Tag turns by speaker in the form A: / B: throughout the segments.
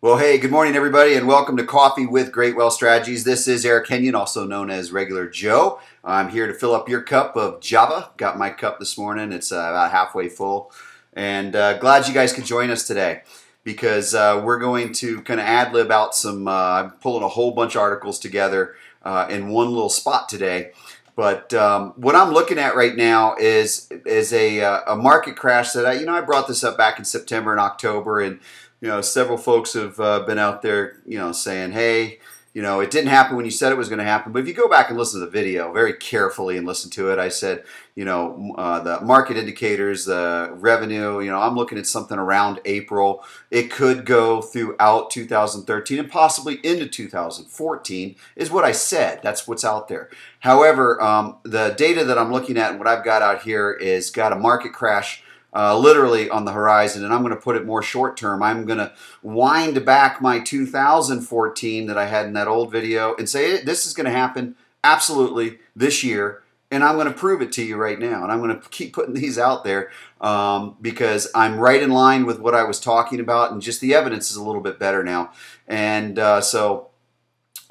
A: Well, hey, good morning, everybody, and welcome to Coffee with Great Wealth Strategies. This is Eric Kenyon, also known as Regular Joe. I'm here to fill up your cup of Java. Got my cup this morning. It's about halfway full. And glad you guys could join us today because we're going to kind of ad-lib out some, I'm pulling a whole bunch of articles together in one little spot today. But what I'm looking at right now is a market crash that I brought this up back in September and October, and several folks have been out there, saying, hey, it didn't happen when you said it was going to happen. But if you go back and listen to the video very carefully and listen to it, I said, the market indicators, the revenue, I'm looking at something around April. It could go throughout 2013 and possibly into 2014 is what I said. That's what's out there. However, the data that I'm looking at and what I've got out here is got a market crash literally on the horizon, and I'm going to put it more short term. I'm going to wind back my 2014 that I had in that old video and say this is going to happen absolutely this year, and I'm going to prove it to you right now. And I'm going to keep putting these out there because I'm right in line with what I was talking about, and just the evidence is a little bit better now. And so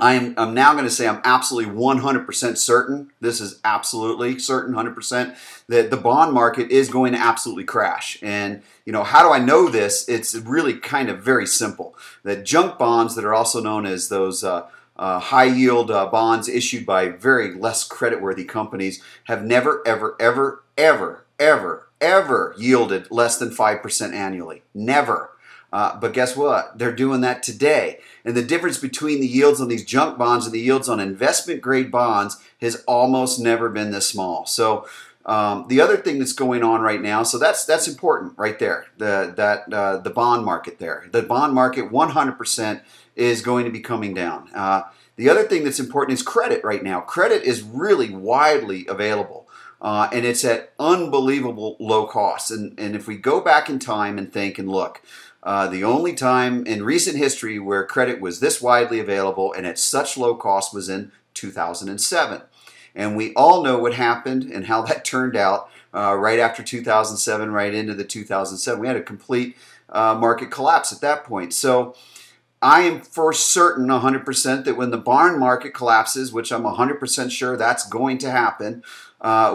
A: I'm now going to say I'm absolutely 100% certain, this is absolutely certain, 100%, that the bond market is going to absolutely crash. And, how do I know this? It's really kind of very simple. That junk bonds that are also known as those high yield bonds issued by very less creditworthy companies have never, ever, ever, ever, ever, ever yielded less than 5% annually. Never. But guess what? They're doing that today. And the difference between the yields on these junk bonds and the yields on investment grade bonds has almost never been this small. So the other thing that's going on right now, so that's important right there, the bond market there. The bond market 100% is going to be coming down. The other thing that's important is credit right now. Credit is really widely available. And it's at unbelievable low costs. And if we go back in time and think and look, the only time in recent history where credit was this widely available and at such low cost was in 2007. And we all know what happened and how that turned out right after 2007, right into the 2007. We had a complete market collapse at that point. So I am for certain 100% that when the bond market collapses, which I'm 100% sure that's going to happen,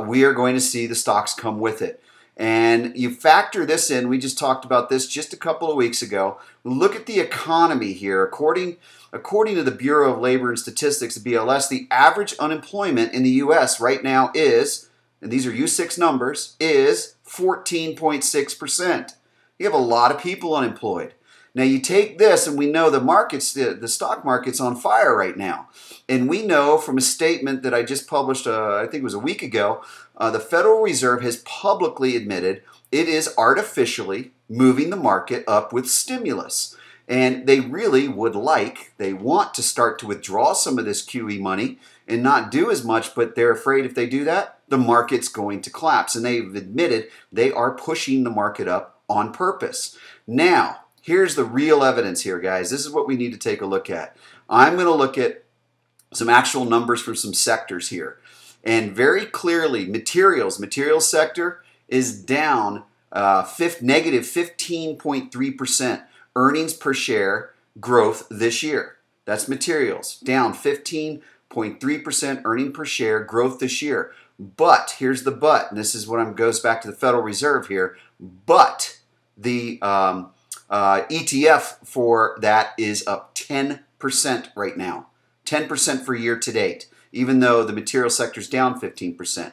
A: we are going to see the stocks come with it. And you factor this in, we just talked about this just a couple of weeks ago. Look at the economy here. According to the Bureau of Labor and Statistics, the BLS, the average unemployment in the U.S. right now is, and these are U6 numbers, is 14.6%. You have a lot of people unemployed. Now you take this, and we know the markets, the stock market's on fire right now. And we know from a statement that I just published, I think it was a week ago, the Federal Reserve has publicly admitted it is artificially moving the market up with stimulus. And they really they want to start to withdraw some of this QE money and not do as much, but they're afraid if they do that, the market's going to collapse. And they've admitted they are pushing the market up on purpose. Now, here's the real evidence here, guys. This is what we need to take a look at. I'm going to look at some actual numbers for some sectors here. And very clearly, materials sector is down negative 15.3% earnings per share growth this year. That's materials, down 15.3% earning per share growth this year. But, here's the but, and this is what goes back to the Federal Reserve here, but the ETF for that is up 10% right now. 10% for year to date, even though the material sector is down 15%.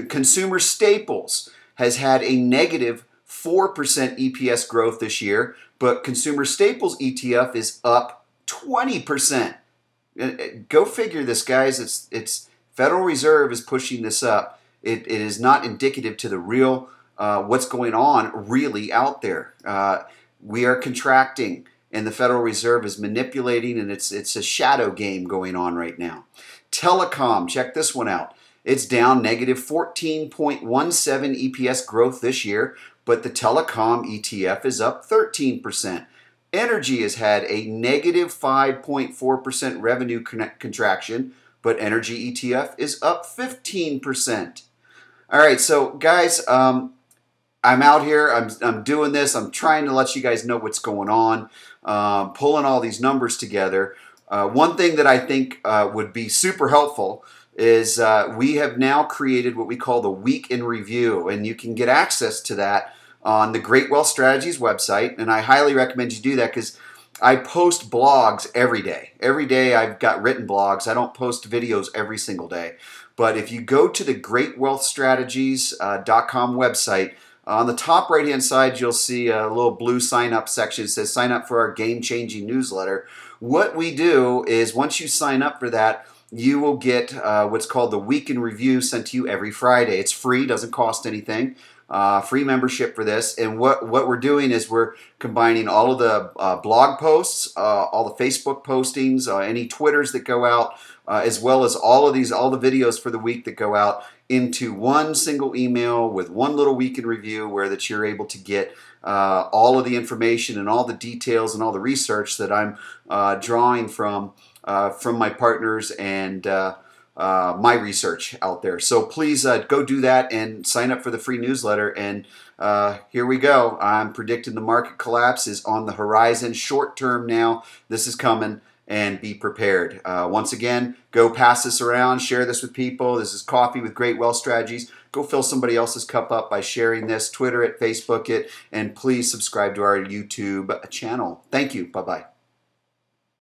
A: Consumer staples has had a negative 4% EPS growth this year, but consumer staples ETF is up 20%. Go figure this, guys. It's Federal Reserve is pushing this up. It is not indicative to the real what's going on really out there. We are contracting, and the Federal Reserve is manipulating, and it's a shadow game going on right now. Telecom, check this one out. It's down negative 14.17 EPS growth this year, but the telecom ETF is up 13%. Energy has had a negative 5.4% revenue contraction, but energy ETF is up 15%. All right, so guys, I'm out here. I'm doing this. I'm trying to let you guys know what's going on. pulling all these numbers together. One thing that I think would be super helpful is we have now created what we call the Week in Review, and you can get access to that on the Great Wealth Strategies website, and I highly recommend you do that because I post blogs every day. Every day I've got written blogs. I don't post videos every single day. But if you go to the greatwealthstrategies.com website, on the top right-hand side, you'll see a little blue sign-up section. It says sign up for our game-changing newsletter. What we do is once you sign up for that, you will get what's called the Week in Review sent to you every Friday. It's free, doesn't cost anything. Free membership for this. And what we're doing is we're combining all of the blog posts, all the Facebook postings, any Twitters that go out, as well as all the videos for the week that go out into one single email with one little Week in Review where that you're able to get all of the information and all the details and all the research that I'm drawing from my partners and my research out there. So please go do that and sign up for the free newsletter. And here we go. I'm predicting the market collapse is on the horizon. Short term now. This is coming, and be prepared. Once again, go pass this around. Share this with people. This is Coffee with Great Wealth Strategies. Go fill somebody else's cup up by sharing this. Twitter it, Facebook it, and please subscribe to our YouTube channel. Thank you. Bye-bye.